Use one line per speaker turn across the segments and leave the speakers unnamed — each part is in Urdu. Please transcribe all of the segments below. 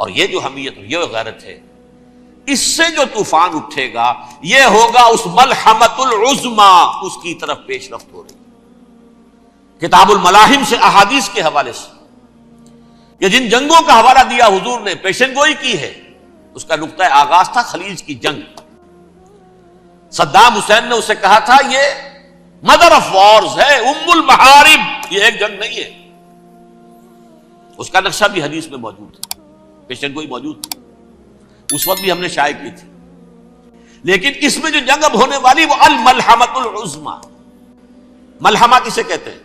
اور یہ جو حمیت یہ غیرت ہے، اس سے جو طوفان اٹھے گا یہ ہوگا اس ملحمۃ العظما، اس کی طرف پیش رفت ہو رہی ہے۔ کتاب الملاحم سے احادیث کے حوالے سے کہ جن جنگوں کا حوالہ دیا حضور نے، پیشن گوئی کی ہے، اس کا نقطہ آغاز تھا خلیج کی جنگ۔ صدام حسین نے اسے کہا تھا یہ مدر آف وارز ہے، ام المحارب، یہ ایک جنگ نہیں ہے۔ اس کا نقشہ بھی حدیث میں موجود ہے، پیشن گوئی موجود تھی، اس وقت بھی ہم نے شائع کی تھی۔ لیکن اس میں جو جنگ اب ہونے والی وہ الملحمۃ العظما۔ ملحمہ کسے کہتے ہیں؟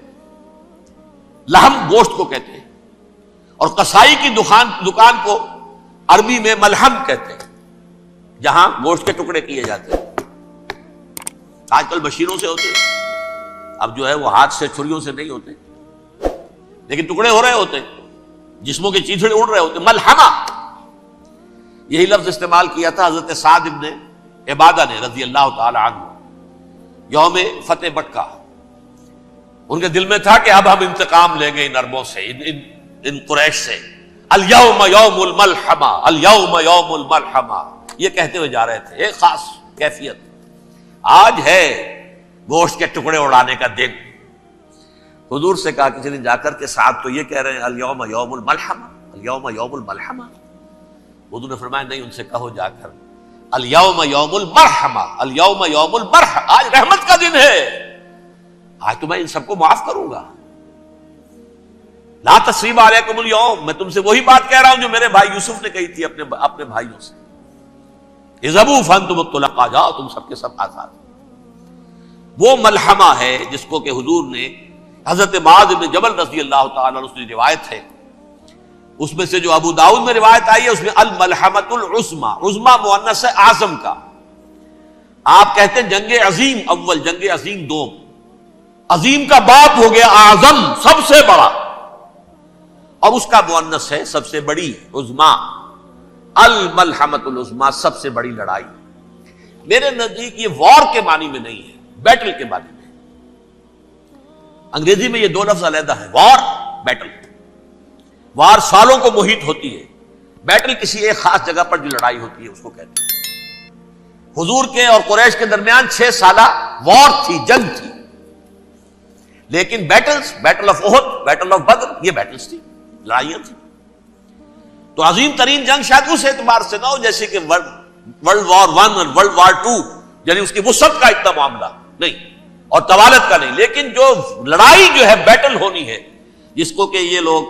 لحم گوشت کو کہتے ہیں، اور قصائی کی دکان کو عربی میں ملحم کہتے ہیں، جہاں گوشت کے ٹکڑے کیے جاتے ہیں۔ آج کل مشینوں سے ہوتے ہیں، اب جو ہے وہ ہاتھ سے چھریوں سے نہیں ہوتے، لیکن ٹکڑے ہو رہے ہوتے ہیں، جسموں کے چیتھڑے اڑ رہے ہوتے ہیں۔ ملحمہ، یہی لفظ استعمال کیا تھا حضرت سعد ابن عبادہ نے رضی اللہ تعالی عنہ یوم فتح مکہ۔ ان کے دل میں تھا کہ اب ہم انتقام لیں گے ان عربوں سے، ان قریش سے۔ الیوم یوم الملحمہ، الیوم یوم الملحمہ، یہ کہتے ہوئے جا رہے تھے، ایک خاص کیفیت۔ آج ہے گوشت کے ٹکڑے اڑانے کا دن۔ حضور سے کہا کسی نے جا کر کے ساتھ تو یہ کہہ رہے ہیں الیوم یوم الملحمہ، الیوم یوم الملحمہ۔ حضور نے فرمایا نہیں، ان سے کہو جا کر الیوم یوم المرحمہ، الیوم یوم المرحمہ، آج رحمت کا دن ہے، آج تو میں ان سب کو معاف کروں گا۔ لا تثریب علیکم اليوم، میں تم سے وہی بات کہہ رہا ہوں جو میرے بھائی یوسف نے کہی تھی اپنے بھائیوں سے، اذهبوا فانتم الطلقاء، جاؤ تم سب کے سب آزاد۔ وہ ملحمہ ہے جس کو کہ حضور نے حضرت معاذ بن جبل رضی اللہ تعالیٰ عنہ سے روایت ہے، اس میں سے جو ابو داؤد میں روایت آئی ہے اس میں الملحمۃ العظما، عظما مؤنث ہے اعظم کا۔ آپ کہتے ہیں جنگ عظیم اول، جنگ عظیم دوم، عظیم کا باپ ہو گیا اعظم، سب سے بڑا، اور اس کا مؤنث ہے سب سے بڑی، عظما۔ الملحمۃ العظما، سب سے بڑی لڑائی۔ میرے نزدیک یہ وار کے معنی میں نہیں ہے، بیٹل کے معنی میں۔ انگریزی میں یہ دو لفظ علیحدہ ہیں، وار، بیٹل۔ وار سالوں کو محیط ہوتی ہے، بیٹل کسی ایک خاص جگہ پر جو لڑائی ہوتی ہے اس کو کہتے ہیں۔ حضور کے اور قریش کے درمیان 6 سالہ وار تھی، جنگ تھی، لیکن battles, battle of Uhud, battle of Badr, یہ بیٹلز تھی، لڑائیاں تھیں۔ تو عظیم ترین جنگ شاید اس اعتبار سے نہ ہو جیسے کہ ورلڈ وار 1 اور ورلڈ وار 2، یعنی اس کی وسعت کا اتنا معاملہ نہیں اور طوالت کا نہیں، لیکن جو لڑائی جو ہے بیٹل ہونی ہے، جس کو کہ یہ لوگ،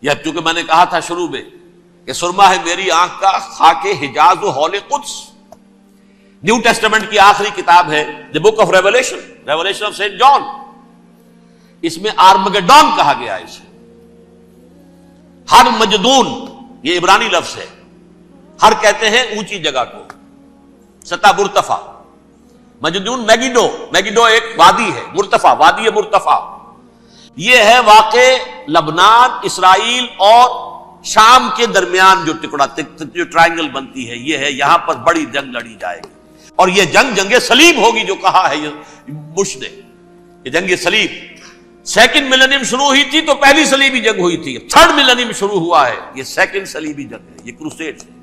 یا چونکہ میں نے کہا تھا شروع میں کہ سرما ہے میری آنکھ کا خاک حجاز و ہول قدس، نیو ٹیسٹمنٹ کی آخری کتاب ہے the book of revelation, revelation of Saint John, اس میں آرمگڈون کہا گیا ہے اسے۔ ہر مجدون، یہ عبرانی لفظ ہے، ہر کہتے ہیں اونچی جگہ کو، سطح مرتفع، مجدون میگیڈو، میگیڈو ایک وادی ہے، مرتفع، وادی مرتفع، یہ ہے واقع لبنان، اسرائیل اور شام کے درمیان جو ٹکڑا، جو ٹرائنگل بنتی ہے، یہ ہے، یہاں پر بڑی جنگ لڑی جائے گی، اور یہ جنگ صلیب ہوگی جو کہا ہے بش نے، یہ جنگ صلیب۔ سیکنڈ ملینیم شروع ہوئی تھی تو پہلی صلیبی جنگ ہوئی تھی، تھرڈ ملینیم شروع ہوا ہے، یہ سیکنڈ صلیبی جنگ ہے، یہ کروسیڈ ہے۔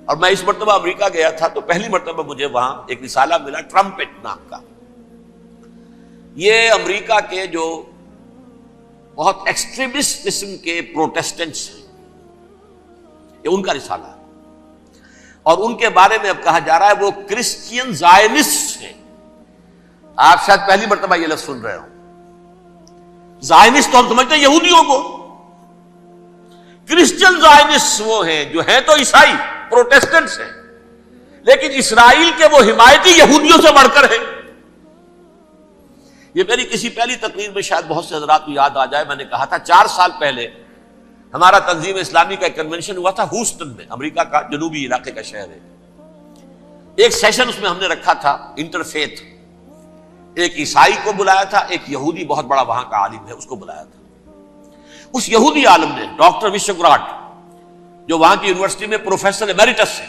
اور میں اس مرتبہ امریکہ گیا تھا تو پہلی مرتبہ مجھے وہاں ایک رسالہ ملا ٹرمپٹ نام کا، یہ امریکہ کے جو بہت ایکسٹریمسٹ قسم کے پروٹیسٹنٹس ہیں، یہ ان کا رسالہ ہے، اور ان کے بارے میں اب کہا جا رہا ہے وہ کرسچین زائنسٹ ہیں۔ آپ شاید پہلی مرتبہ یہ لفظ سن رہے ہوں، زائنسٹ تو ہم سمجھتے ہیں یہودیوں کو، کرسچین زائنسٹ وہ ہیں جو ہیں تو عیسائی پروٹیسٹنٹس ہیں، لیکن اسرائیل کے وہ حمایتی یہودیوں سے بڑھ کر ہیں۔ یہ میری کسی پہلی تقریر میں شاید بہت سے حضرات کو یاد آ جائے، میں نے کہا تھا 4 سال پہلے ہمارا تنظیم اسلامی کا ایک کنونشن ہوا تھا ہوسٹن میں، امریکہ کا جنوبی علاقے کا شہر ہے۔ ایک سیشن اس میں ہم نے رکھا تھا انٹرفیتھ، ایک عیسائی کو بلایا تھا، ایک یہودی بہت بڑا وہاں کا عالم ہے اس کو بلایا تھا۔ اس یہودی عالم نے ڈاکٹر وشوگراٹ، جو وہاں کی یونیورسٹی میں پروفیسر ایمیریٹس ہے،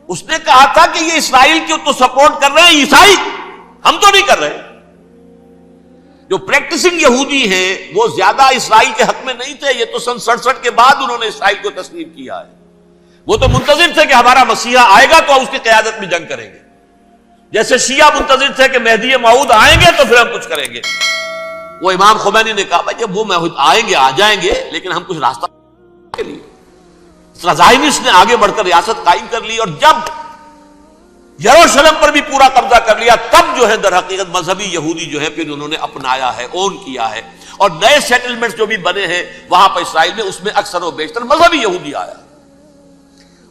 اس نے کہا تھا کہ یہ اسرائیل کی تو سپورٹ کر رہے ہیں عیسائی، ہم تو نہیں کر رہے۔ جو پریکٹسنگ یہودی ہیں وہ زیادہ اسرائیل کے حق قیادت میں نہیں تھے، یہ تو سن 67 کے بعد انہوں نے اسرائیل کو تسلیم کیا ہے۔ وہ تو منتظر تھے کہ ہمارا مسیحا آئے گا تو اس کی قیادت میں جنگ کریں گے، جیسے شیعہ منتظر تھے کہ مہدی موعود آئیں گے تو پھر ہم کچھ کریں گے۔ وہ امام خمینی نے کہا بھائی جب وہ آئیں گے آ جائیں گے، لیکن ہم کچھ راستہ کے لیے۔ زائنسٹ نے آگے بڑھ کر ریاست قائم کر لی، اور جب یروشلم پر بھی پورا قبضہ کر لیا، تب جو ہے در حقیقت مذہبی یہودی جو ہے پھر انہوں نے اپنایا ہے، اون کیا ہے، اور نئے سیٹلمنٹس جو بھی بنے ہیں وہاں پر اسرائیل میں، اس میں اکثر و بیشتر مذہبی یہودی آیا،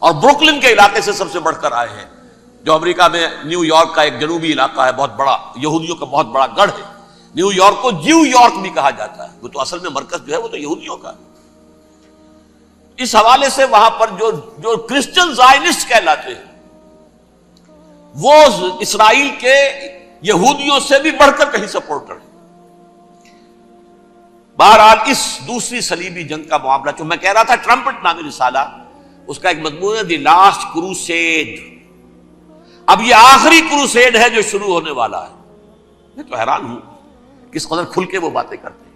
اور بروکلن کے علاقے سے سب سے بڑھ کر آئے ہیں، جو امریکہ میں نیو یارک کا ایک جنوبی علاقہ ہے، بہت بڑا یہودیوں کا بہت بڑا گڑھ ہے۔ نیو یارک کو جیو یارک بھی کہا جاتا ہے، وہ تو اصل میں مرکز جو ہے وہ تو یہودیوں کا ہے۔ اس حوالے سے وہاں پر جو کرسچن زائنسٹ کہلاتے ہیں، وہ اسرائیل کے یہودیوں سے بھی بڑھ کر کہیں سپورٹر ہیں۔ بہرحال اس دوسری صلیبی جنگ کا معاملہ جو میں کہہ رہا تھا، ٹرمپٹ نامی رسالہ، اس کا ایک مضمون ہے دی لاسٹ کروسیڈ۔ اب یہ آخری کروسیڈ ہے جو شروع ہونے والا ہے۔ میں تو حیران ہوں کس قدر کھل کے وہ باتیں کرتے ہیں۔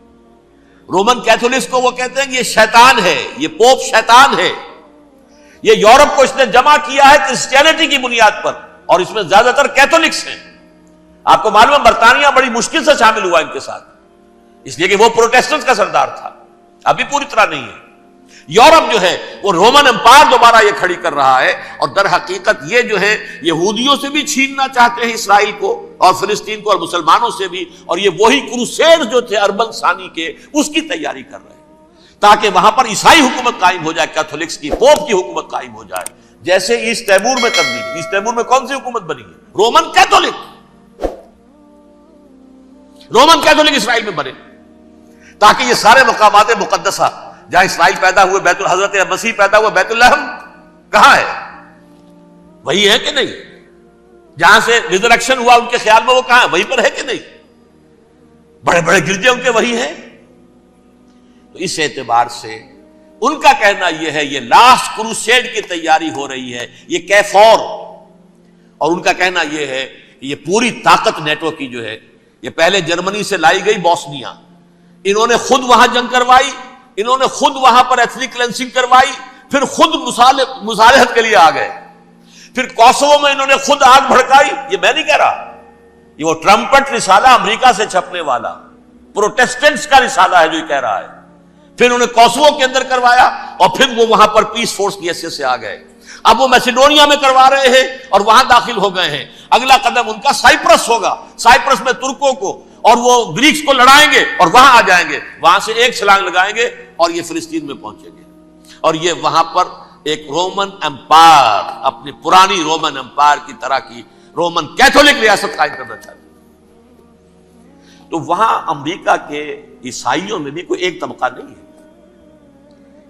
رومن کیتھولکس کو وہ کہتے ہیں کہ یہ شیطان ہے، یہ پوپ شیطان ہے، یہ یورپ کو اس نے جمع کیا ہے کرسچینٹی کی بنیاد پر، اور اس میں زیادہ تر کیتھولکس ہیں۔ آپ کو معلوم ہے برطانیہ بڑی مشکل سے شامل ہوا ان کے ساتھ، اس لیے کہ وہ پروٹیسٹنٹ کا سردار تھا، ابھی پوری طرح نہیں ہے۔ یورپ جو ہے وہ رومن امپائر دوبارہ یہ کھڑی کر رہا ہے، اور در حقیقت یہ جو ہے یہودیوں سے بھی چھیننا چاہتے ہیں اسرائیل کو اور فلسطین کو، اور مسلمانوں سے بھی، اور یہ وہی کروسیڈ جو تھے اربن ثانی کے، اس کی تیاری کر رہے ہیں تاکہ وہاں پر عیسائی حکومت قائم ہو جائے، کیتھولکس کی، پوپ کی حکومت قائم ہو جائے، جیسے ایسٹ تیمور میں تبدیلی۔ ایسٹ تیمور میں کون سی حکومت بنی ہے؟ رومن کیتھولک، رومن کیتھولک اسرائیل میں بنے، تاکہ یہ سارے مقامات مقدسہ جہاں اسرائیل پیدا ہوئے، بیت حضرت مسیح پیدا ہوا، بیت الحم کہاں ہے؟ وہی ہے کہ نہیں؟ جہاں سے ریزریکشن ہوا ان کے خیال میں وہ کہاں ہے؟ وہیں پر ہے کہ نہیں؟ بڑے بڑے گرجے ان کے وہی ہیں۔ تو اس اعتبار سے ان کا کہنا یہ ہے یہ لاسٹ کروسیڈ کی تیاری ہو رہی ہے، یہ کیفور، اور ان کا کہنا یہ ہے کہ یہ پوری طاقت نیٹو کی جو ہے، یہ پہلے جرمنی سے لائی گئی بوسنیا، انہوں نے خود وہاں جنگ کروائی، انہوں نے خود وہاں پر ایتھنک کلینسنگ کروائی، پھر خود مصالحت کے لیے آ گئے، پھر کوسوو میں انہوں نے خود آگ بھڑکائی۔ یہ میں نہیں کہہ رہا، یہ وہ ٹرمپٹ رسالہ امریکہ سے چھپنے والا پروٹیسٹنٹس کا رسالہ ہے جو یہ کہہ رہا ہے۔ پھر انہوں نے کوسوو کے اندر کروایا، اور پھر وہ وہاں پر پیس فورس کی حیثیت سے آ گئے۔ اب وہ میسیڈونیا میں کروا رہے ہیں اور وہاں داخل ہو گئے ہیں۔ اگلا قدم ان کا سائپرس ہوگا، سائپرس میں ترکوں کو اور وہ گریکس کو لڑائیں گے اور وہاں آ جائیں گے، وہاں سے ایک چھلانگ لگائیں گے اور یہ فلسطین میں پہنچیں گے، اور یہ وہاں پر ایک رومن امپائر، اپنی پرانی رومن امپائر کی طرح کی رومن کیتھولک ریاست قائم کرنا چاہتے ہیں۔ تو وہاں امریکہ کے عیسائیوں میں بھی کوئی ایک طبقہ نہیں ہے،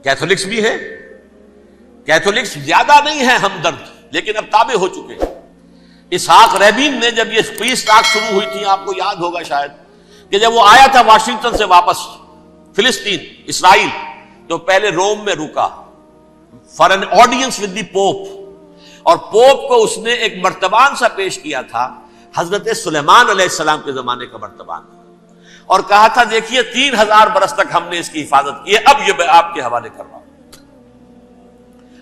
کیتھولکس بھی ہے، کیتھولکس زیادہ نہیں ہے ہمدرد، لیکن اب تابع ہو چکے ہیں۔ اسحاق ریبین نے جب یہ پیس ٹاک شروع ہوئی تھی، آپ کو یاد ہوگا شاید، کہ جب وہ آیا تھا واشنگٹن سے واپس فلسطین اسرائیل، تو پہلے روم میں رکا for an audience with the Pope, اور پوپ کو اس نے ایک مرتبان سا پیش کیا تھا، حضرت سلیمان علیہ السلام کے زمانے کا مرتبان، اور کہا تھا دیکھیے 3000 برس تک ہم نے اس کی حفاظت کی ہے، اب یہ میں آپ کے حوالے کر رہا ہوں۔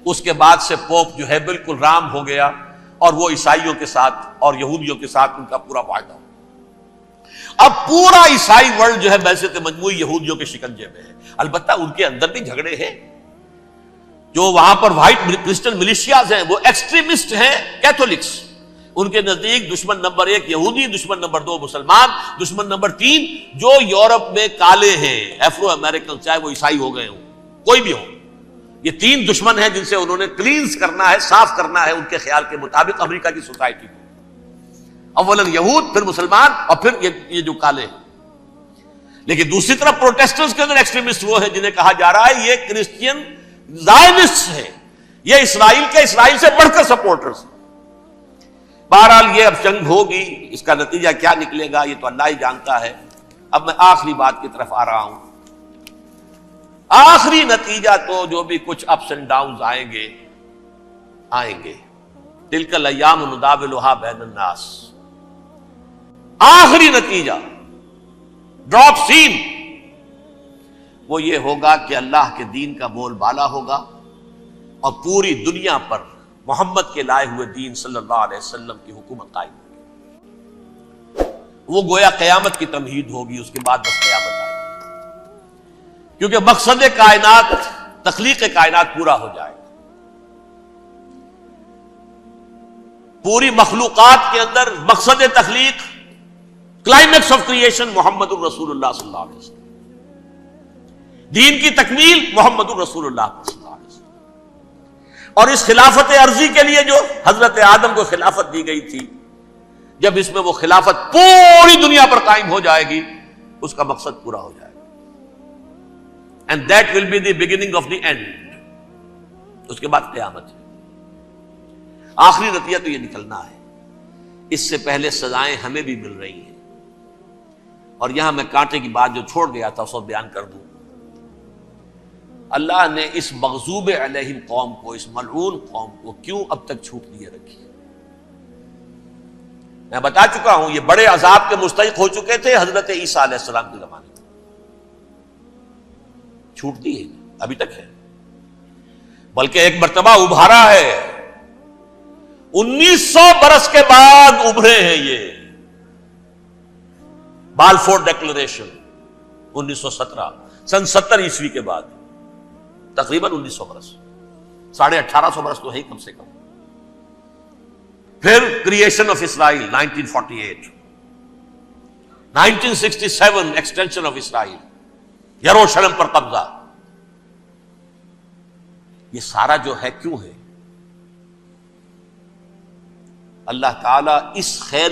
اس کے بعد سے پوپ جو ہے بالکل رام ہو گیا، اور وہ عیسائیوں کے ساتھ اور یہودیوں کے ساتھ ان کا پورا معاہدہ۔ اب پورا عیسائی ورلڈ جو ہے بعثت مجموعی یہودیوں کے شکنجے میں ہے۔ البتہ ان کے اندر بھی جھگڑے ہیں، جو وہاں پر وائٹ کرسچن ملیشیاز ہیں وہ ایکسٹریمسٹ ہیں کیتھولکس، ان کے نزدیک دشمن نمبر 1 یہودی، دشمن نمبر 2 مسلمان، دشمن نمبر 3 جو یورپ میں کالے ہیں، ایفرو امریکن، چاہے وہ عیسائی ہو گئے ہوں، کوئی بھی ہو، یہ 3 دشمن ہیں جن سے انہوں نے کلینز کرنا ہے، صاف کرنا ہے ان کے خیال کے مطابق امریکہ کی سوسائٹی کو، اولاً یہود، پھر مسلمان، اور پھر یہ جو کالے ہیں۔ لیکن دوسری طرف پروٹیسٹنٹس کے اندر ایکسٹریمسٹ وہ ہیں جنہیں کہا جا رہا ہے یہ کرسچین زائنسٹ ہیں، یہ اسرائیل سے بڑھ کر سپورٹرز ہیں۔ بہرحال یہ اب جنگ ہوگی، اس کا نتیجہ کیا نکلے گا یہ تو اللہ ہی جانتا ہے۔ اب میں آخری بات کی طرف آ رہا ہوں۔ آخری نتیجہ تو جو بھی کچھ اپس اینڈ ڈاؤنز آئیں گے، تلک الایام نداولھا بین الناس، آخری نتیجہ ڈراپ سین، وہ یہ ہوگا کہ اللہ کے دین کا بول بالا ہوگا اور پوری دنیا پر محمد کے لائے ہوئے دین صلی اللہ علیہ وسلم کی حکومت قائم ہوگی. وہ گویا قیامت کی تمہید ہوگی، اس کے بعد بس قیامت آئے گی، کیونکہ مقصد کائنات، تخلیق کائنات پورا ہو جائے گا. پوری مخلوقات کے اندر مقصد تخلیق، کلائمیکس آف کریشن محمد الرسول اللہ صلی اللہ علیہ وسلم. دین کی تکمیل محمد الرسول اللہ صلی اللہ علیہ وسلم. اور اس خلافت عرضی کے لیے جو حضرت آدم کو خلافت دی گئی تھی، جب اس میں وہ خلافت پوری دنیا پر قائم ہو جائے گی، اس کا مقصد پورا ہو جائے گا. And that will be the beginning of the end. اس کے بعد قیامت ہے. آخری نتیجہ تو یہ نکلنا ہے. اس سے پہلے سزائیں ہمیں بھی مل رہی ہیں، اور یہاں میں کانٹے کی بات جو چھوڑ گیا تھا اس کو بیان کر دوں. اللہ نے اس مغضوب علیہم قوم کو، اس ملعون قوم کو کیوں اب تک چھوٹ دیے رکھی؟ میں بتا چکا ہوں یہ بڑے عذاب کے مستحق ہو چکے تھے حضرت عیسیٰ علیہ السلام کے زمانے میں. چھوٹ دی ہے ابھی تک ہے، بلکہ ایک مرتبہ ابھارا ہے. 1900 برس کے بعد ابھرے ہیں یہ. بالفور ڈیکلریشن 1917، سن 70 عیسوی کے بعد، تقریباً 1900 برس، 1850 برس تو ہے کم سے کم. پھر creation of Israel 1948، 1967 extension of Israel, یروشلم پر قبضہ. یہ سارا جو ہے کیوں ہے؟ اللہ تعالیٰ اس خیر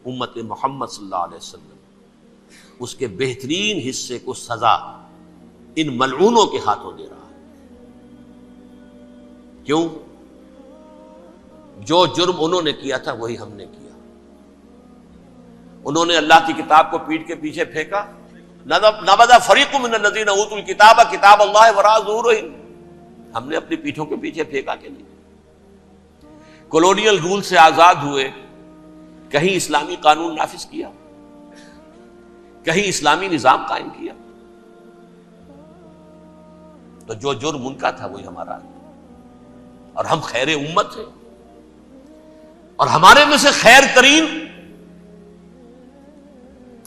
امت محمد صلی اللہ علیہ وسلم، اس کے بہترین حصے کو سزا ان ملعونوں کے ہاتھوں دے رہا ہے. کیوں؟ جو جرم انہوں نے کیا تھا وہی ہم نے کیا. انہوں نے اللہ کی کتاب کو پیٹھ کے پیچھے پھینکا. نبذ فریق من الذین اوتوا الکتاب کتاب اللہ وراء ظہورہم. ہم نے اپنی پیٹھوں کے پیچھے پھینکا کہ نہیں. کولونیل رول سے آزاد ہوئے، کہیں اسلامی قانون نافذ کیا، کہیں اسلامی نظام قائم کیا. تو جو جرم ان کا تھا وہی ہمارا ہے. اور ہم خیر امت ہیں، اور ہمارے میں سے خیر ترین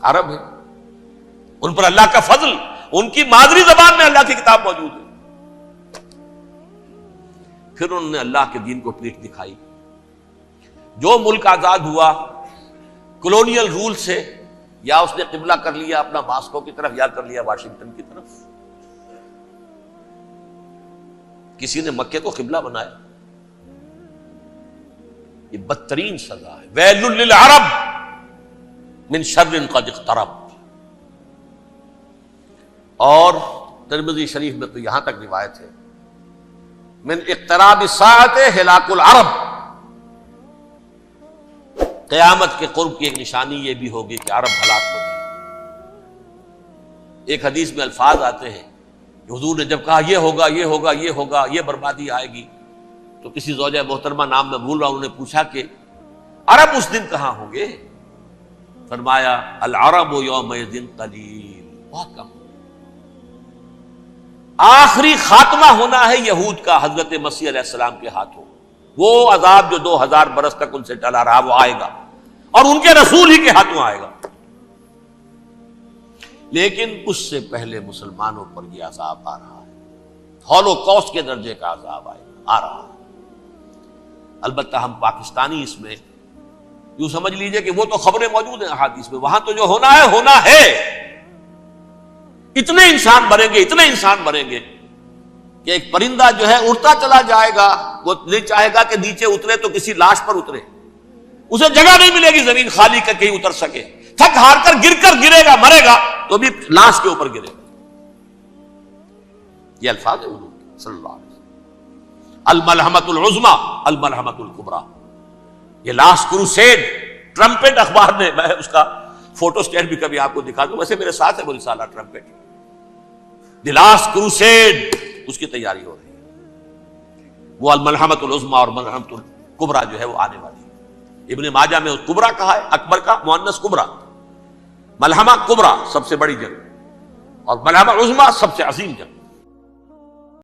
عرب ہے. ان پر اللہ کا فضل، ان کی مادری زبان میں اللہ کی کتاب موجود ہے. پھر انہوں نے اللہ کے دین کو پیٹھ دکھائی. جو ملک آزاد ہوا کولونیل رول سے، یا اس نے قبلہ کر لیا اپنا ماسکو کی طرف، یا کر لیا واشنگٹن کی طرف. کسی نے مکے کو قبلہ بنایا. یہ بدترین سزا ہے. ویل للعرب من شر قد اقترب. اور ترمذی شریف میں تو یہاں تک روایت ہے، من اقتراب الساعۃ ہلاک العرب. قیامت کے قرب کی ایک نشانی یہ بھی ہوگی کہ عرب ہلاک ہو جائے. ایک حدیث میں الفاظ آتے ہیں کہ حضور نے جب کہا یہ ہوگا یہ ہوگا یہ ہوگا، یہ بربادی آئے گی، تو کسی زوجہ محترمہ نام میں بھول رہا ہوں، انہوں نے پوچھا کہ عرب اس دن کہاں ہوں گے؟ فرمایا العرب یومئذ قلیل، بہت کم. آخری خاتمہ ہونا ہے یہود کا حضرت مسیح علیہ السلام کے ہاتھوں. وہ عذاب جو 2000 برس تک ان سے ٹلا رہا وہ آئے گا، اور ان کے رسول ہی کے ہاتھوں آئے گا. لیکن اس سے پہلے مسلمانوں پر یہ عذاب آ رہا ہے. ہولوکاسٹ کے درجے کا عذاب آ رہا ہے. البتہ ہم پاکستانی اس میں یوں سمجھ لیجئے کہ وہ تو خبریں موجود ہیں احادیث میں، وہاں تو جو ہونا ہے. اتنے انسان مریں گے، اتنے انسان مریں گے کہ ایک پرندہ جو ہے اڑتا چلا جائے گا، وہ نہیں چاہے گا کہ نیچے اترے تو کسی لاش پر اترے. اسے جگہ نہیں ملے گی زمین خالی کر کہیں اتر سکے. تھک ہار کر گرے گا، مرے گا تو بھی لاش کے اوپر گرے گا. یہ الفاظ ہے حضور صلی اللہ علیہ وسلم. الملحمۃ العظمی، الملحمۃ الکبریٰ. یہ لاسٹ کروسیڈ، ٹرمپٹ اخبار نے، میں اس کا فوٹو اسٹیٹ بھی کبھی آپ کو دکھا دوں، ویسے میرے ساتھ ہے وہ رسالہ ٹرمپٹ. دی لاسٹ کروسیڈ، اس کی تیاری ہو رہی ہے. وہ الملحمۃ العظمی اور ملحمۃ الکبریٰ جو ہے وہ آنے والی ہے. ابن ماجہ میں کبریٰ کہا ہے، اکبر کا مؤنث کبریٰ، ملحمہ کبریٰ سب سے بڑی جنگ. اور ملحمہ عظما سب سے عظیم جنگ.